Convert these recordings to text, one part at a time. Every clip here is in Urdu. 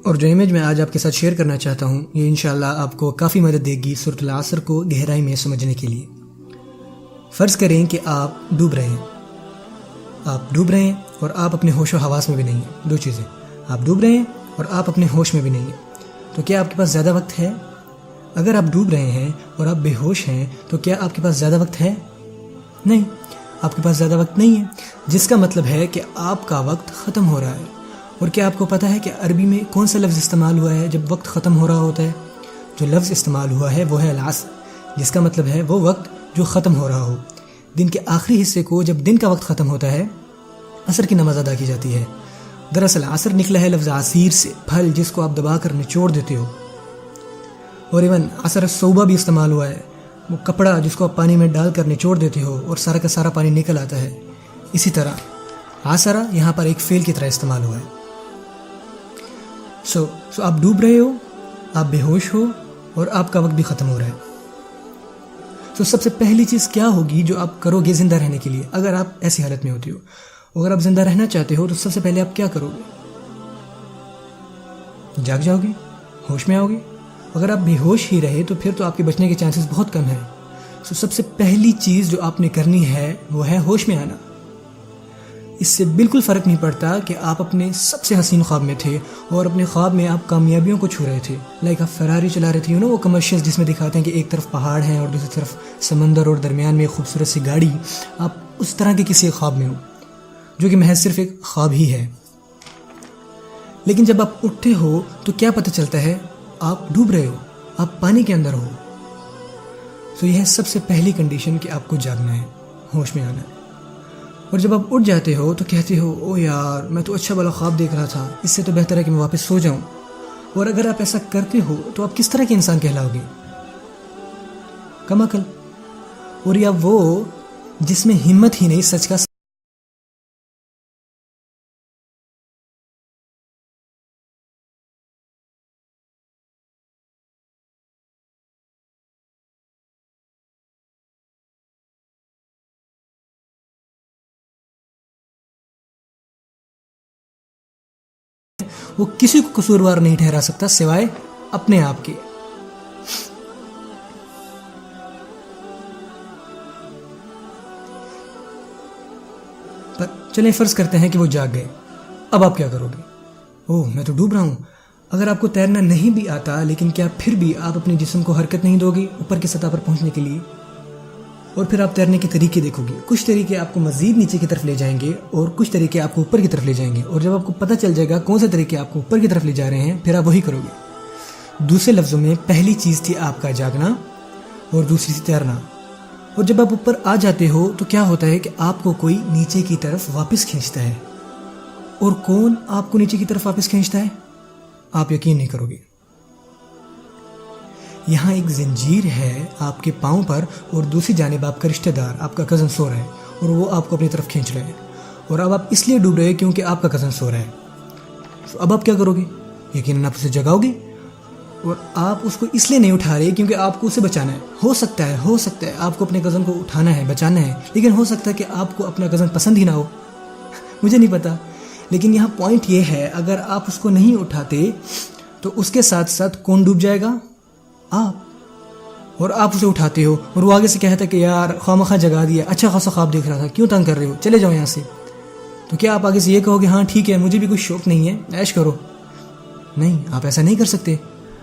اور جو امیج میں آج آپ کے ساتھ شیئر کرنا چاہتا ہوں یہ انشاءاللہ آپ کو کافی مدد دے گی سورۃ العصر کو گہرائی میں سمجھنے کے لیے۔ فرض کریں کہ آپ ڈوب رہے ہیں اور آپ اپنے ہوش و حواس میں بھی نہیں ہیں۔ دو چیزیں، آپ ڈوب رہے ہیں اور آپ اپنے ہوش میں بھی نہیں ہیں، تو کیا آپ کے پاس زیادہ وقت ہے؟ اگر آپ ڈوب رہے ہیں اور آپ بے ہوش ہیں تو کیا آپ کے پاس زیادہ وقت ہے؟ نہیں، آپ کے پاس زیادہ وقت نہیں ہے، جس کا مطلب ہے کہ آپ کا وقت ختم ہو رہا ہے۔ اور کیا آپ کو پتہ ہے کہ عربی میں کون سا لفظ استعمال ہوا ہے جب وقت ختم ہو رہا ہوتا ہے؟ جو لفظ استعمال ہوا ہے وہ ہے العصر، جس کا مطلب ہے وہ وقت جو ختم ہو رہا ہو۔ دن کے آخری حصے کو جب دن کا وقت ختم ہوتا ہے عصر کی نماز ادا کی جاتی ہے۔ دراصل عصر نکلا ہے لفظ عصیر سے، پھل جس کو آپ دبا کر نچوڑ دیتے ہو۔ اور ایون عصر الصوبہ بھی استعمال ہوا ہے، وہ کپڑا جس کو آپ پانی میں ڈال کر نچوڑ دیتے ہو اور سارا کا سارا پانی نکل آتا ہے۔ اسی طرح عصر یہاں پر ایک فعل کی طرح استعمال ہوا ہے۔ سو آپ ڈوب رہے ہو، آپ بے ہوش ہو اور آپ کا وقت بھی ختم ہو رہا ہے۔ سب سے پہلی چیز کیا ہوگی جو آپ کرو گے زندہ رہنے کے لیے؟ اگر آپ ایسی حالت میں ہوتے ہو، اگر آپ زندہ رہنا چاہتے ہو تو سب سے پہلے آپ کیا کرو گے؟ جاگ جاؤ گے؟ ہوش میں آؤ گے؟ اگر آپ بے ہوش ہی رہے تو پھر تو آپ کے بچنے کے چانسز بہت کم ہیں۔ سب سے پہلی چیز جو آپ نے کرنی ہے وہ ہے ہوش میں آنا۔ اس سے بالکل فرق نہیں پڑتا کہ آپ اپنے سب سے حسین خواب میں تھے اور اپنے خواب میں آپ کامیابیوں کو چھو رہے تھے، لائک آپ فراری چلا رہے تھے، وہ کمرشلز جس میں دکھاتے ہیں کہ ایک طرف پہاڑ ہیں اور دوسری طرف سمندر اور درمیان میں ایک خوبصورت سی گاڑی۔ آپ اس طرح کے کسی خواب میں ہو جو کہ محض صرف ایک خواب ہی ہے۔ لیکن جب آپ اٹھتے ہو تو کیا پتہ چلتا ہے؟ آپ ڈوب رہے ہو، آپ پانی کے اندر ہو۔ یہ ہے سب سے پہلی کنڈیشن کہ آپ کو جاگنا ہے، ہوش میں آنا ہے۔ اور جب آپ اٹھ جاتے ہو تو کہتے ہو او یار میں تو اچھا بھلا خواب دیکھ رہا تھا، اس سے تو بہتر ہے کہ میں واپس سو جاؤں۔ اور اگر آپ ایسا کرتے ہو تو آپ کس طرح کے انسان کہلاؤ گے؟ کم عقل، اور یا وہ جس میں ہمت ہی نہیں سچ کا وہ کسی کو قصوروار نہیں ٹھہرا سکتا سوائے اپنے آپ کے۔ پر چلیں فرض کرتے ہیں کہ وہ جاگ گئے، اب آپ کیا کرو گے؟ میں تو ڈوب رہا ہوں۔ اگر آپ کو تیرنا نہیں بھی آتا لیکن کیا پھر بھی آپ اپنے جسم کو حرکت نہیں دو گے اوپر کی سطح پر پہنچنے کے لیے؟ اور پھر آپ تیرنے کے طریقے دیکھو گے، کچھ طریقے آپ کو مزید نیچے کی طرف لے جائیں گے اور کچھ طریقے آپ کو اوپر کی طرف لے جائیں گے، اور جب آپ کو پتہ چل جائے گا کون سے طریقے آپ کو اوپر کی طرف لے جا رہے ہیں پھر آپ وہی کرو گے۔ دوسرے لفظوں میں پہلی چیز تھی آپ کا جاگنا اور دوسری تھی تیرنا۔ اور جب آپ اوپر آ جاتے ہو تو کیا ہوتا ہے کہ آپ کو کوئی نیچے کی طرف واپس کھینچتا ہے۔ اور کون آپ کو نیچے کی طرف واپس کھینچتا ہے؟ آپ یقین نہیں کرو گے، یہاں ایک زنجیر ہے آپ کے پاؤں پر اور دوسری جانب آپ کا رشتہ دار، آپ کا کزن سو رہا ہے اور وہ آپ کو اپنی طرف کھینچ رہے ہیں، اور اب آپ اس لیے ڈوب رہے ہیں کیونکہ آپ کا کزن سو رہا ہے۔ اب آپ کیا کرو گے؟ یقیناً آپ اسے جگاؤ گے، اور آپ اس کو اس لیے نہیں اٹھا رہے کیونکہ آپ کو اسے بچانا ہے۔ ہو سکتا ہے آپ کو اپنے کزن کو اٹھانا ہے، بچانا ہے، لیکن ہو سکتا ہے کہ آپ کو اپنا کزن پسند ہی نہ ہو، مجھے نہیں پتا۔ لیکن یہاں پوائنٹ یہ ہے اگر آپ اس کو نہیں اٹھاتے تو اس کے ساتھ ساتھ کون ڈوب جائے گا؟ آپ۔ اور آپ اسے اٹھاتے ہو اور وہ آگے سے کہتا ہے کہ یار خواہ جگا دیا، اچھا خاصا خواب دیکھ رہا تھا، کیوں تنگ کر رہے ہو، چلے جاؤ یہاں سے۔ تو کیا آپ آگے سے یہ کہو گے ہاں ٹھیک ہے مجھے بھی کوئی شوق نہیں ہے، عیش کرو؟ نہیں، آپ ایسا نہیں کر سکتے۔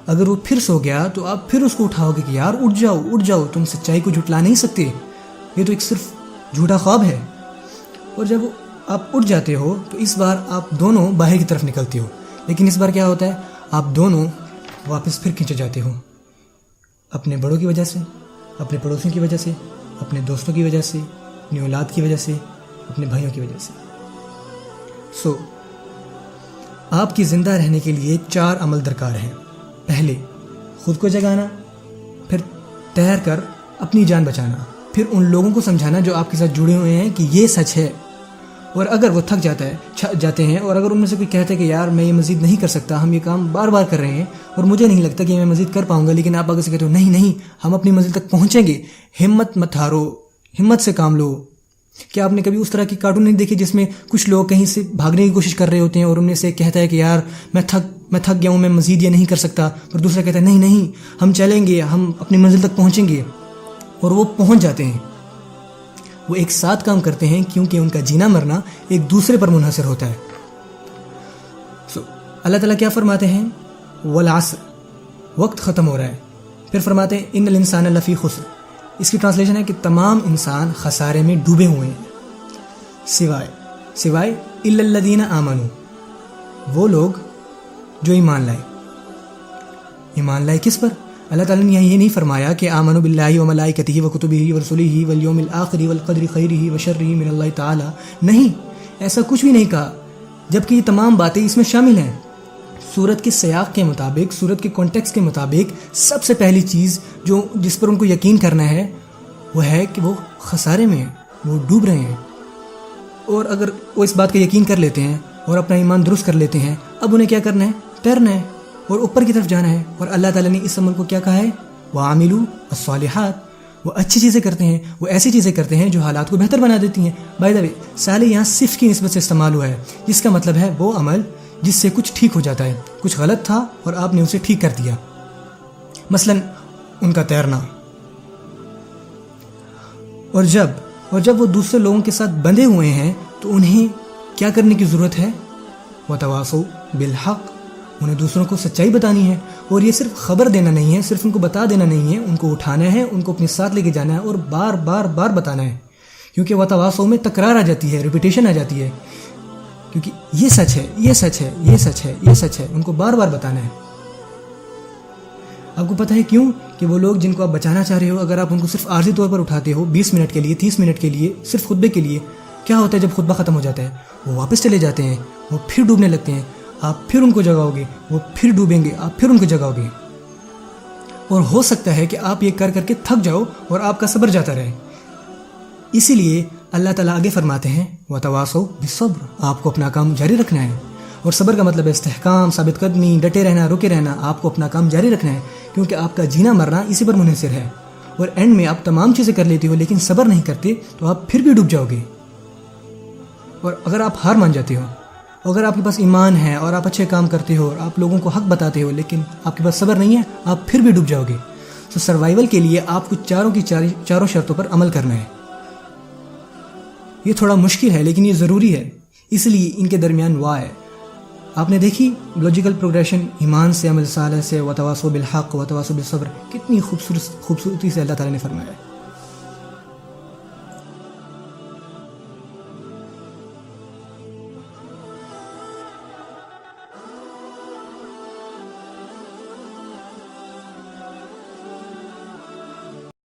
اگر وہ پھر سو گیا تو آپ پھر اس کو اٹھاؤ گے کہ یار اٹھ جاؤ، تم سچائی کو جھٹلا نہیں سکتے، یہ تو ایک صرف جھوٹا خواب ہے۔ اور جب آپ اٹھ جاتے ہو تو اس بار آپ دونوں باہر کی طرف نکلتے ہو، لیکن اس بار کیا ہوتا ہے؟ آپ دونوں واپس پھر کھینچے جاتے ہو، اپنے بڑوں کی وجہ سے، اپنے پڑوسیوں کی وجہ سے، اپنے دوستوں کی وجہ سے، اپنی اولاد کی وجہ سے، اپنے بھائیوں کی وجہ سے۔ آپ کی زندہ رہنے کے لیے 4 عمل درکار ہیں۔ پہلے خود کو جگانا، پھر تیر کر اپنی جان بچانا، پھر ان لوگوں کو سمجھانا جو آپ کے ساتھ جڑے ہوئے ہیں کہ یہ سچ ہے، اور اگر وہ تھک جاتے ہیں اور اگر ان میں سے کوئی کہتے ہیں کہ یار میں یہ مزید نہیں کر سکتا، ہم یہ کام بار بار کر رہے ہیں اور مجھے نہیں لگتا کہ میں مزید کر پاؤں گا، لیکن آپ آگے سے کہتے ہو نہیں ہم اپنی منزل تک پہنچیں گے، ہمت مت ہارو، ہمت سے کام لو، کیا آپ نے کبھی اس طرح کی کارٹون نہیں دیکھے جس میں کچھ لوگ کہیں سے بھاگنے کی کوشش کر رہے ہوتے ہیں اور ان میں سے کہتا ہے کہ یار میں تھک گیا ہوں، میں مزید یہ نہیں کر سکتا، اور دوسرا کہتا ہے نہیں ہم چلیں گے، ہم اپنی منزل تک پہنچیں گے، اور وہ پہنچ جاتے ہیں۔ وہ ایک ساتھ کام کرتے ہیں کیونکہ ان کا جینا مرنا ایک دوسرے پر منحصر ہوتا ہے۔ اللہ تعالیٰ کیا فرماتے ہیں؟ والعصر، وقت ختم ہو رہا ہے۔ پھر فرماتے ہیں ان الانسان لفی خسر، اس کی ٹرانسلیشن ہے کہ تمام انسان خسارے میں ڈوبے ہوئے ہیں، سوائے الا الذین آمنوا، وہ لوگ جو ایمان لائے کس پر؟ اللہ تعالیٰ نے یہ نہیں فرمایا کہ آمنوا باللہ وملائکتہ وکتبہ ورسلہ والیوم الآخر والقدر خیرہ وشرہ من اللہ تعالی، نہیں، ایسا کچھ بھی نہیں کہا، جبکہ یہ تمام باتیں اس میں شامل ہیں۔ سورت کے سیاق کے مطابق، سورت کے کانٹیکسٹ کے مطابق سب سے پہلی چیز جس پر ان کو یقین کرنا ہے وہ ہے کہ وہ خسارے میں ہیں، وہ ڈوب رہے ہیں۔ اور اگر وہ اس بات کا یقین کر لیتے ہیں اور اپنا ایمان درست کر لیتے ہیں، اب انہیں کیا کرنا ہے؟ تیرنا ہے اور اوپر کی طرف جانا ہے۔ اور اللہ تعالیٰ نے اس عمل کو کیا کہا ہے؟ وَعَمِلُوا الصَّالِحَاتِ، وہ اچھی چیزیں کرتے ہیں، وہ ایسی چیزیں کرتے ہیں جو حالات کو بہتر بنا دیتی ہیں۔ بائی دا وے، صالح یہاں صف کی نسبت سے استعمال ہوا ہے، جس کا مطلب ہے وہ عمل جس سے کچھ ٹھیک ہو جاتا ہے، کچھ غلط تھا اور آپ نے اسے ٹھیک کر دیا، مثلا ان کا تیرنا۔ اور جب وہ دوسرے لوگوں کے ساتھ بندھے ہوئے ہیں تو انہیں کیا کرنے کی ضرورت ہے؟ وَتَوَاصَوْا بِالْحَقِّ، انہیں دوسروں کو سچائی بتانی ہے، اور یہ صرف خبر دینا نہیں ہے، صرف ان کو بتا دینا نہیں ہے، ان کو اٹھانا ہے، ان کو اپنے ساتھ لے کے جانا ہے اور بار بار بتانا ہے، کیونکہ وَتَوَاصَوْا میں تکرار آ جاتی ہے، ریپیٹیشن آ جاتی ہے، کیونکہ یہ سچ ہے، یہ سچ ہے، یہ سچ ہے، یہ سچ ہے، ان کو بار بتانا ہے۔ آپ کو پتہ ہے کیوں؟ کہ وہ لوگ جن کو آپ بچانا چاہ رہے ہو، اگر آپ ان کو صرف عارضی طور پر اٹھاتے ہو 20 منٹ کے لیے، 30 منٹ کے لیے، صرف خطبے کے لیے، کیا ہوتا ہے جب خطبہ ختم ہو جاتا ہے؟ وہ واپس چلے جاتے ہیں، وہ پھر ڈوبنے لگتے ہیں، آپ پھر ان کو جگاؤ گے، وہ پھر ڈوبیں گے، آپ پھر ان کو جگاؤ گے، اور ہو سکتا ہے کہ آپ یہ کر کے تھک جاؤ اور آپ کا صبر جاتا رہے۔ اسی لیے اللہ تعالیٰ آگے فرماتے ہیں وَتَوَاصَوْا بِالصَّبْرِ، آپ کو اپنا کام جاری رکھنا ہے، اور صبر کا مطلب ہے استحکام، ثابت قدمی، ڈٹے رہنا، رکے رہنا، آپ کو اپنا کام جاری رکھنا ہے، کیونکہ آپ کا جینا مرنا اسی پر منحصر ہے، اور اینڈ میں آپ تمام چیزیں کر لیتے ہو لیکن صبر نہیں کرتے تو آپ پھر بھی ڈوب جاؤ گے۔ اور اگر آپ ہار مان جاتے ہو، اگر آپ کے پاس ایمان ہے اور آپ اچھے کام کرتے ہو اور آپ لوگوں کو حق بتاتے ہو لیکن آپ کے پاس صبر نہیں ہے، آپ پھر بھی ڈوب جاؤ گے۔ تو سروائیول کے لیے آپ کو چاروں شرطوں پر عمل کرنا ہے۔ یہ تھوڑا مشکل ہے لیکن یہ ضروری ہے، اس لیے ان کے درمیان وا ہے۔ آپ نے دیکھی لاجیکل پروگریشن، ایمان سے، عمل صالح سے، وتواصوا بالحق وتواصوا بالصبر، کتنی خوبصورتی سے اللہ تعالیٰ نے فرمایا ہے۔